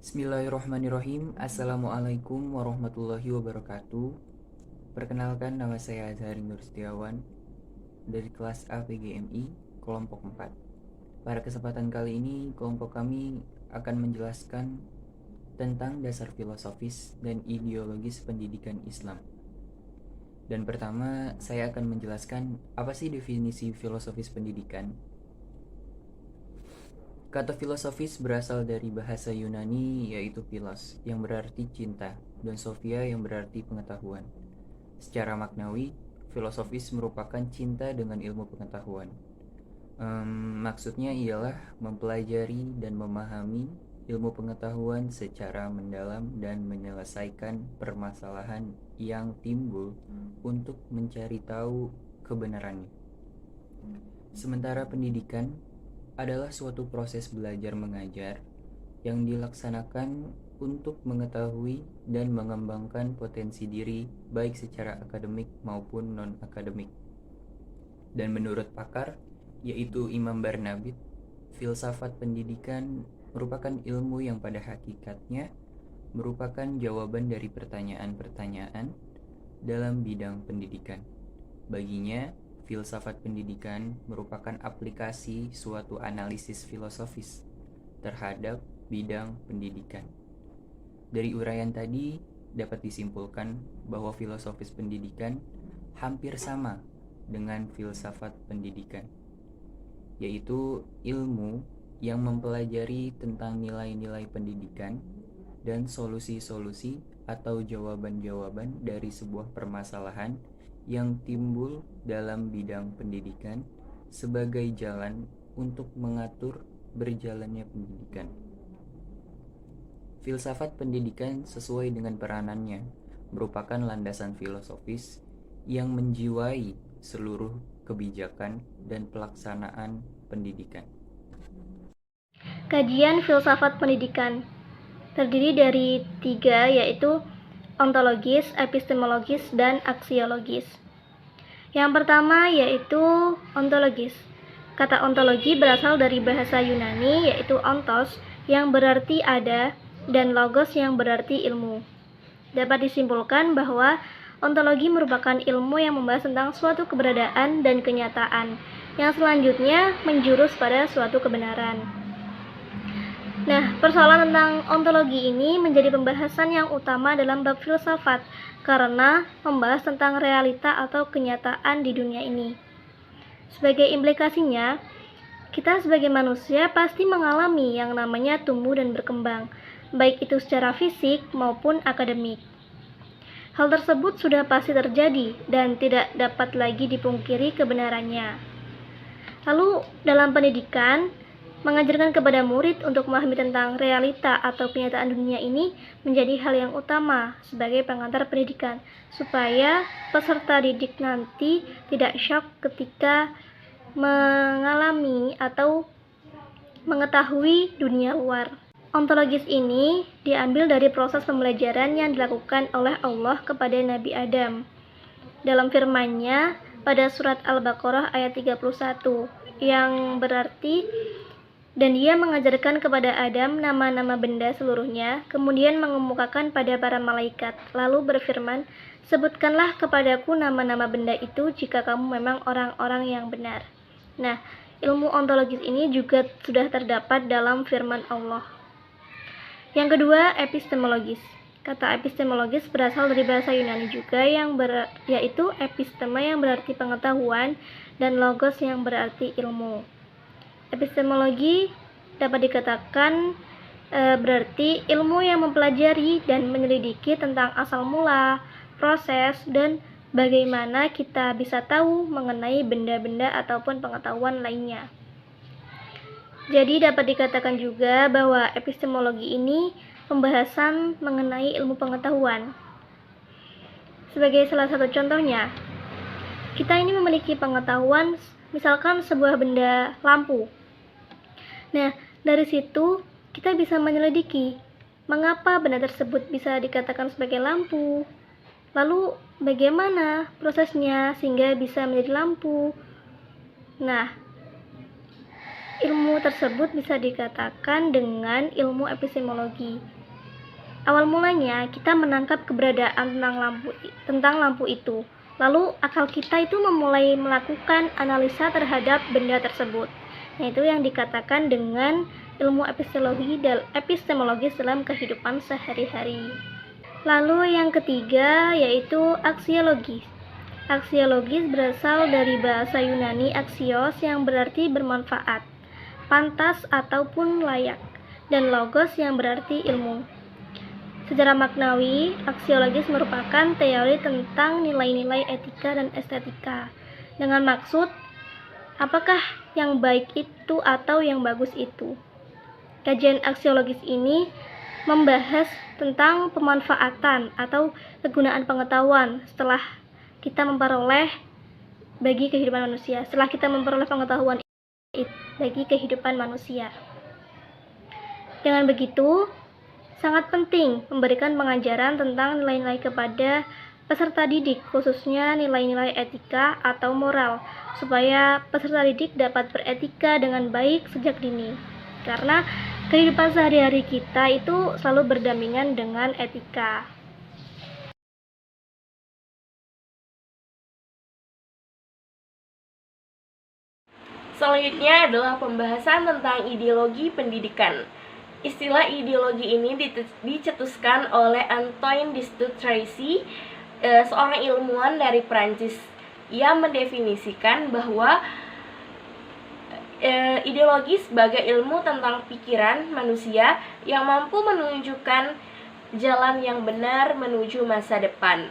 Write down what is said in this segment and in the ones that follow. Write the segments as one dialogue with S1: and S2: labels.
S1: Bismillahirrahmanirrahim. Assalamualaikum warahmatullahi wabarakatuh. Perkenalkan, nama saya Azhari Nur Setiawan dari kelas A PGMI kelompok 4. Pada kesempatan kali ini, kelompok kami akan menjelaskan tentang dasar filosofis dan ideologis pendidikan Islam. Dan pertama, saya akan menjelaskan apa sih definisi filosofis pendidikan. Kata filosofis berasal dari bahasa Yunani, yaitu philos, yang berarti cinta, dan sophia yang berarti pengetahuan. Secara maknawi, filosofis merupakan cinta dengan ilmu pengetahuan. Maksudnya ialah mempelajari dan memahami ilmu pengetahuan secara mendalam dan menyelesaikan permasalahan yang timbul untuk mencari tahu kebenarannya. Sementara pendidikan adalah suatu proses belajar mengajar yang dilaksanakan untuk mengetahui dan mengembangkan potensi diri baik secara akademik maupun non-akademik. Dan menurut pakar, yaitu Imam Barnabit, filsafat pendidikan merupakan ilmu yang pada hakikatnya merupakan jawaban dari pertanyaan-pertanyaan dalam bidang pendidikan. Baginya, filsafat pendidikan merupakan aplikasi suatu analisis filosofis terhadap bidang pendidikan. Dari uraian tadi dapat disimpulkan bahwa filosofis pendidikan hampir sama dengan filsafat pendidikan, yaitu ilmu yang mempelajari tentang nilai-nilai pendidikan dan solusi-solusi atau jawaban-jawaban dari sebuah permasalahan yang timbul dalam bidang pendidikan sebagai jalan untuk mengatur berjalannya pendidikan. Filsafat pendidikan sesuai dengan peranannya merupakan landasan filosofis yang menjiwai seluruh kebijakan dan pelaksanaan pendidikan.
S2: Kajian filsafat pendidikan terdiri dari 3, yaitu ontologis, epistemologis, dan aksiologis. Yang pertama yaitu ontologis. Kata ontologi berasal dari bahasa Yunani, yaitu ontos, yang berarti ada, dan logos yang berarti ilmu. Dapat disimpulkan bahwa ontologi merupakan ilmu yang membahas tentang suatu keberadaan dan kenyataan, yang selanjutnya menjurus pada suatu kebenaran. Nah, persoalan tentang ontologi ini menjadi pembahasan yang utama dalam bab filsafat karena membahas tentang realita atau kenyataan di dunia ini. Sebagai implikasinya, kita sebagai manusia pasti mengalami yang namanya tumbuh dan berkembang, baik itu secara fisik maupun akademik. Hal tersebut sudah pasti terjadi dan tidak dapat lagi dipungkiri kebenarannya. Lalu, dalam pendidikan, mengajarkan kepada murid untuk memahami tentang realita atau kenyataan dunia ini menjadi hal yang utama sebagai pengantar pendidikan, supaya peserta didik nanti tidak syok ketika mengalami atau mengetahui dunia luar. Ontologis ini diambil dari proses pembelajaran yang dilakukan oleh Allah kepada Nabi Adam. Dalam firman-Nya pada surat Al-Baqarah ayat 31, yang berarti, dan Dia mengajarkan kepada Adam nama-nama benda seluruhnya, kemudian mengemukakan pada para malaikat, lalu berfirman, sebutkanlah kepadaku nama-nama benda itu jika kamu memang orang-orang yang benar. Nah, ilmu ontologis ini juga sudah terdapat dalam firman Allah. Yang kedua, epistemologis. Kata epistemologis berasal dari bahasa Yunani juga, yaitu episteme yang berarti pengetahuan dan logos yang berarti ilmu. Epistemologi dapat dikatakan berarti ilmu yang mempelajari dan menyelidiki tentang asal mula, proses, dan bagaimana kita bisa tahu mengenai benda-benda ataupun pengetahuan lainnya. Jadi dapat dikatakan juga bahwa epistemologi ini pembahasan mengenai ilmu pengetahuan. Sebagai salah satu contohnya, kita ini memiliki pengetahuan misalkan sebuah benda lampu. Nah, dari situ kita bisa menyelidiki mengapa benda tersebut bisa dikatakan sebagai lampu. Lalu bagaimana prosesnya sehingga bisa menjadi lampu. Nah, ilmu tersebut bisa dikatakan dengan ilmu epistemologi. Awal mulanya kita menangkap keberadaan tentang lampu itu. Lalu akal kita itu memulai melakukan analisa terhadap benda tersebut. Nah, itu yang dikatakan dengan ilmu epistemologis dalam kehidupan sehari-hari. Lalu yang ketiga yaitu aksiologis. Aksiologis berasal dari bahasa Yunani aksios yang berarti bermanfaat, pantas ataupun layak, dan logos yang berarti ilmu. Secara maknawi, aksiologis merupakan teori tentang nilai-nilai etika dan estetika, dengan maksud apakah yang baik itu atau yang bagus itu. Kajian aksiologis ini membahas tentang pemanfaatan atau kegunaan pengetahuan setelah kita memperoleh pengetahuan itu bagi kehidupan manusia. Dengan begitu, sangat penting memberikan pengajaran tentang nilai-nilai kepada peserta didik, khususnya nilai-nilai etika atau moral, supaya peserta didik dapat beretika dengan baik sejak dini. Karena kehidupan sehari-hari kita itu selalu berdampingan dengan etika.
S3: Selanjutnya adalah pembahasan tentang ideologi pendidikan. Istilah ideologi ini dicetuskan oleh Antoine de Saint-Exupéry, seorang ilmuwan dari Prancis. Ia mendefinisikan bahwa ideologi sebagai ilmu tentang pikiran manusia yang mampu menunjukkan jalan yang benar menuju masa depan.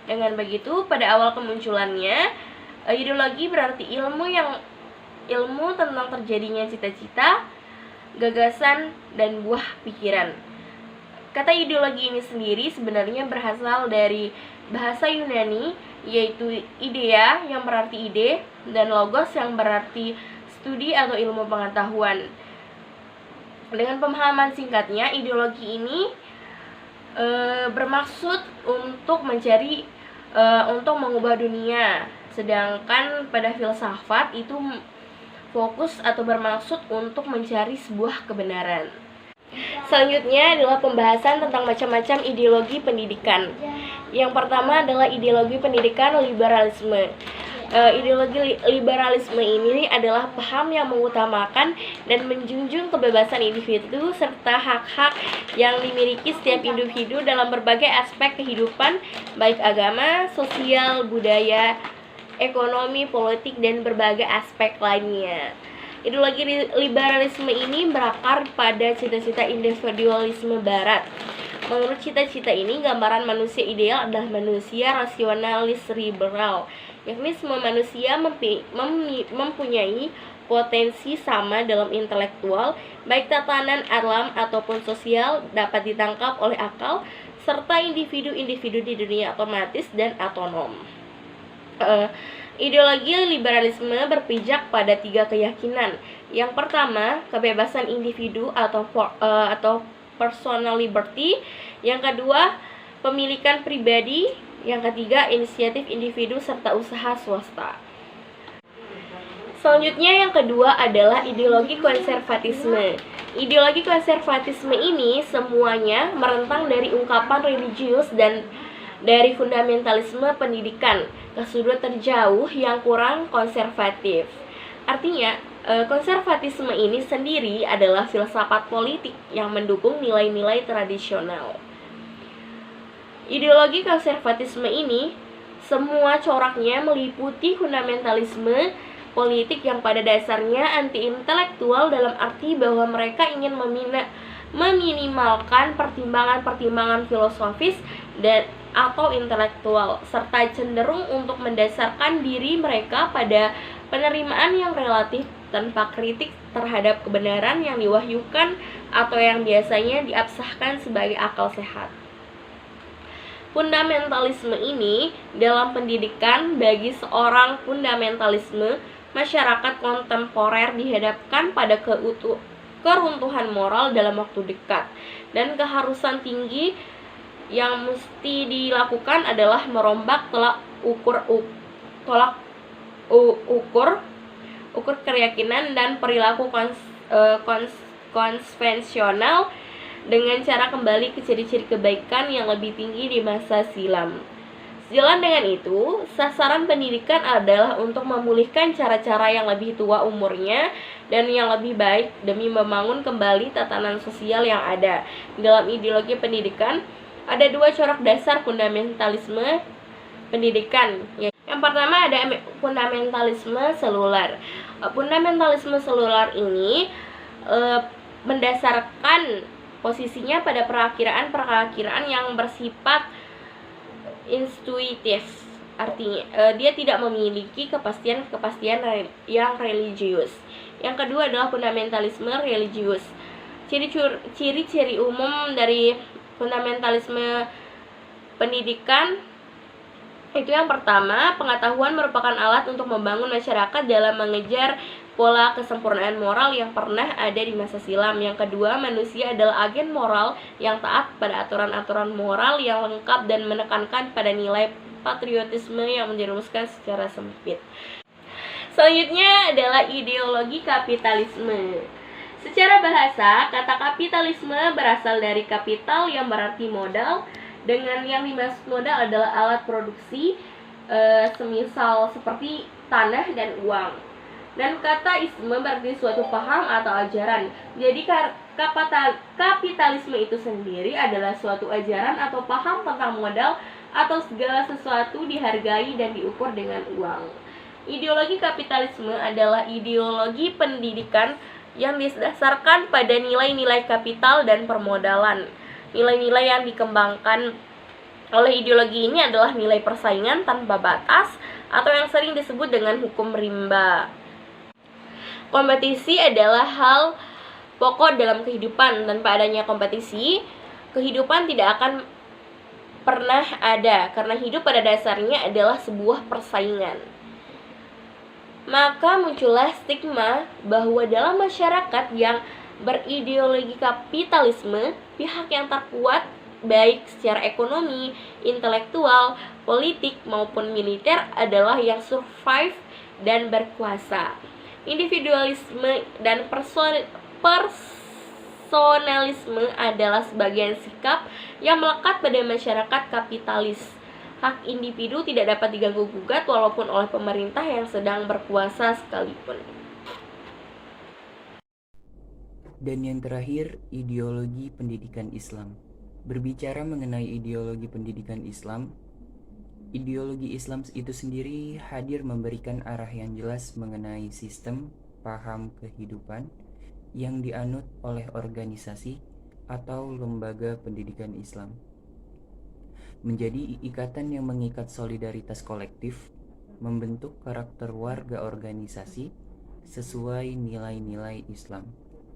S3: Dengan begitu, pada awal kemunculannya, ideologi berarti ilmu tentang terjadinya cita-cita, gagasan, dan buah pikiran. Kata ideologi ini sendiri sebenarnya berasal dari bahasa Yunani, yaitu idea yang berarti ide, dan logos yang berarti studi atau ilmu pengetahuan. Dengan pemahaman singkatnya, ideologi ini bermaksud untuk untuk mengubah dunia, sedangkan pada filsafat itu fokus atau bermaksud untuk mencari sebuah kebenaran. Selanjutnya adalah pembahasan tentang macam-macam ideologi pendidikan. Yang pertama adalah ideologi pendidikan liberalisme. Ideologi liberalisme ini adalah paham yang mengutamakan dan menjunjung kebebasan individu serta hak-hak yang dimiliki setiap individu dalam berbagai aspek kehidupan, baik agama, sosial, budaya, ekonomi, politik, dan berbagai aspek lainnya. Ideologi liberalisme ini berakar pada cita-cita individualisme barat. Menurut cita-cita ini, gambaran manusia ideal adalah manusia rasionalis liberal, yakni semua manusia mempunyai potensi sama dalam intelektual, baik tatanan alam ataupun sosial dapat ditangkap oleh akal, serta individu-individu di dunia otomatis dan otonom. Ideologi liberalisme berpijak pada 3 keyakinan. Yang pertama, kebebasan individu atau personal liberty. Yang kedua, pemilikan pribadi. Yang ketiga, inisiatif individu serta usaha swasta. Selanjutnya yang kedua adalah ideologi konservatisme. Ideologi konservatisme ini semuanya merentang dari ungkapan religius dan dari fundamentalisme pendidikan ke sudut terjauh yang kurang konservatif. Artinya, konservatisme ini sendiri adalah filsafat politik yang mendukung nilai-nilai tradisional. Ideologi konservatisme ini semua coraknya meliputi fundamentalisme politik yang pada dasarnya anti-intelektual dalam arti bahwa mereka ingin meminimalkan pertimbangan-pertimbangan filosofis dan atau intelektual, serta cenderung untuk mendasarkan diri mereka pada penerimaan yang relatif tanpa kritik terhadap kebenaran yang diwahyukan atau yang biasanya diabsahkan sebagai akal sehat. Fundamentalisme ini dalam pendidikan, bagi seorang fundamentalisme, masyarakat kontemporer dihadapkan pada keruntuhan moral dalam waktu dekat, dan keharusan tinggi yang mesti dilakukan adalah merombak tolak ukur keyakinan dan perilaku konvensional dengan cara kembali ke ciri-ciri kebaikan yang lebih tinggi di masa silam. Sejalan dengan itu, sasaran pendidikan adalah untuk memulihkan cara-cara yang lebih tua umurnya dan yang lebih baik demi membangun kembali tatanan sosial yang ada. Dalam ideologi pendidikan, ada dua corak dasar fundamentalisme pendidikan. Yang pertama ada fundamentalisme seluler. Fundamentalisme seluler ini mendasarkan posisinya pada perakiraan yang bersifat intuitif, artinya dia tidak memiliki kepastian yang religius. Yang kedua adalah fundamentalisme religius. Ciri-ciri umum dari fundamentalisme pendidikan itu yang pertama, pengetahuan merupakan alat untuk membangun masyarakat dalam mengejar pola kesempurnaan moral yang pernah ada di masa silam. Yang kedua, manusia adalah agen moral yang taat pada aturan-aturan moral yang lengkap dan menekankan pada nilai patriotisme yang menjerumuskan secara sempit. Selanjutnya adalah ideologi kapitalisme. Secara bahasa, kata kapitalisme berasal dari kapital yang berarti modal, dengan yang dimaksud modal adalah alat produksi, semisal seperti tanah dan uang. Dan kata isme berarti suatu paham atau ajaran. Jadi kapitalisme itu sendiri adalah suatu ajaran atau paham tentang modal atau segala sesuatu dihargai dan diukur dengan uang. Ideologi kapitalisme adalah ideologi pendidikan yang didasarkan pada nilai-nilai kapital dan permodalan. Nilai-nilai yang dikembangkan oleh ideologi ini adalah nilai persaingan tanpa batas atau yang sering disebut dengan hukum rimba. Kompetisi adalah hal pokok dalam kehidupan. Tanpa adanya kompetisi, kehidupan tidak akan pernah ada, karena hidup pada dasarnya adalah sebuah persaingan. Maka muncullah stigma bahwa dalam masyarakat yang berideologi kapitalisme, pihak yang terkuat baik secara ekonomi, intelektual, politik maupun militer adalah yang survive dan berkuasa. Individualisme dan personalisme adalah sebagian sikap yang melekat pada masyarakat kapitalis. Hak individu tidak dapat diganggu-gugat walaupun oleh pemerintah yang sedang berkuasa sekalipun.
S1: Dan yang terakhir, ideologi pendidikan Islam. Berbicara mengenai ideologi pendidikan Islam, ideologi Islam itu sendiri hadir memberikan arah yang jelas mengenai sistem, paham kehidupan yang dianut oleh organisasi atau lembaga pendidikan Islam. Menjadi ikatan yang mengikat solidaritas kolektif, membentuk karakter warga organisasi sesuai nilai-nilai Islam,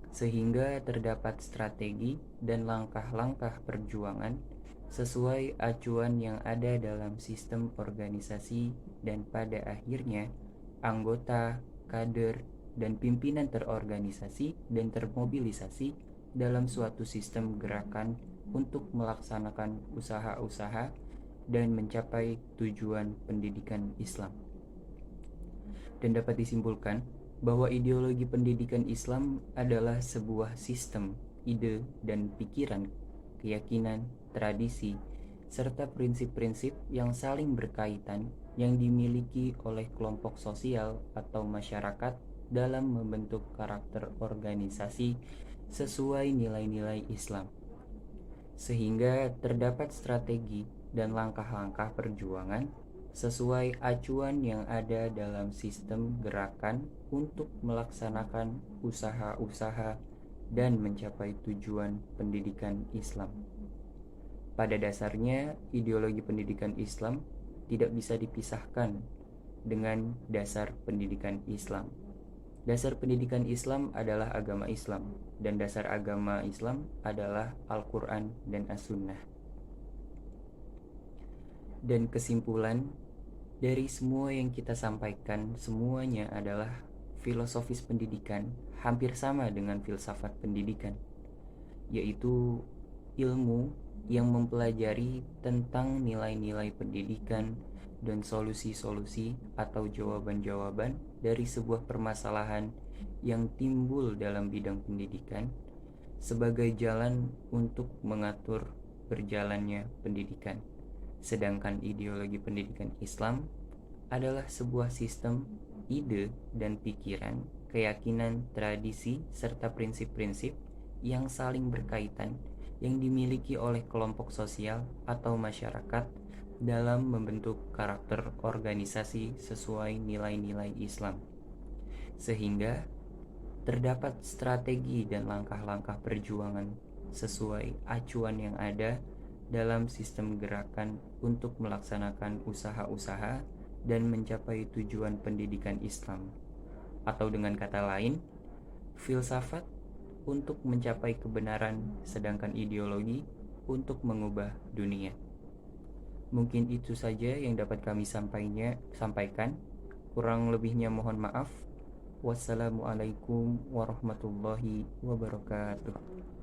S1: sehingga terdapat strategi dan langkah-langkah perjuangan sesuai acuan yang ada dalam sistem organisasi, dan pada akhirnya anggota, kader, dan pimpinan terorganisasi dan termobilisasi dalam suatu sistem gerakan untuk melaksanakan usaha-usaha dan mencapai tujuan pendidikan Islam. Dan dapat disimpulkan bahwa ideologi pendidikan Islam adalah sebuah sistem, ide, dan pikiran, keyakinan, tradisi, serta prinsip-prinsip yang saling berkaitan yang dimiliki oleh kelompok sosial atau masyarakat dalam membentuk karakter organisasi sesuai nilai-nilai Islam, sehingga terdapat strategi dan langkah-langkah perjuangan sesuai acuan yang ada dalam sistem gerakan untuk melaksanakan usaha-usaha dan mencapai tujuan pendidikan Islam. Pada dasarnya, ideologi pendidikan Islam tidak bisa dipisahkan dengan dasar pendidikan Islam. Dasar pendidikan Islam adalah agama Islam, dan dasar agama Islam adalah Al-Quran dan As-Sunnah. Dan kesimpulan dari semua yang kita sampaikan, semuanya adalah filosofis pendidikan hampir sama dengan filsafat pendidikan, yaitu ilmu yang mempelajari tentang nilai-nilai pendidikan dan solusi-solusi atau jawaban-jawaban dari sebuah permasalahan yang timbul dalam bidang pendidikan, sebagai jalan untuk mengatur berjalannya pendidikan. Sedangkan ideologi pendidikan Islam adalah sebuah sistem, ide, dan pikiran, keyakinan, tradisi, serta prinsip-prinsip yang saling berkaitan yang dimiliki oleh kelompok sosial atau masyarakat dalam membentuk karakter organisasi sesuai nilai-nilai Islam. Sehingga terdapat strategi dan langkah-langkah perjuangan sesuai acuan yang ada dalam sistem gerakan untuk melaksanakan usaha-usaha dan mencapai tujuan pendidikan Islam. Atau dengan kata lain, filsafat untuk mencapai kebenaran, sedangkan ideologi untuk mengubah dunia. Mungkin itu saja yang dapat kami sampaikan. Kurang lebihnya mohon maaf. Wassalamualaikum warahmatullahi wabarakatuh.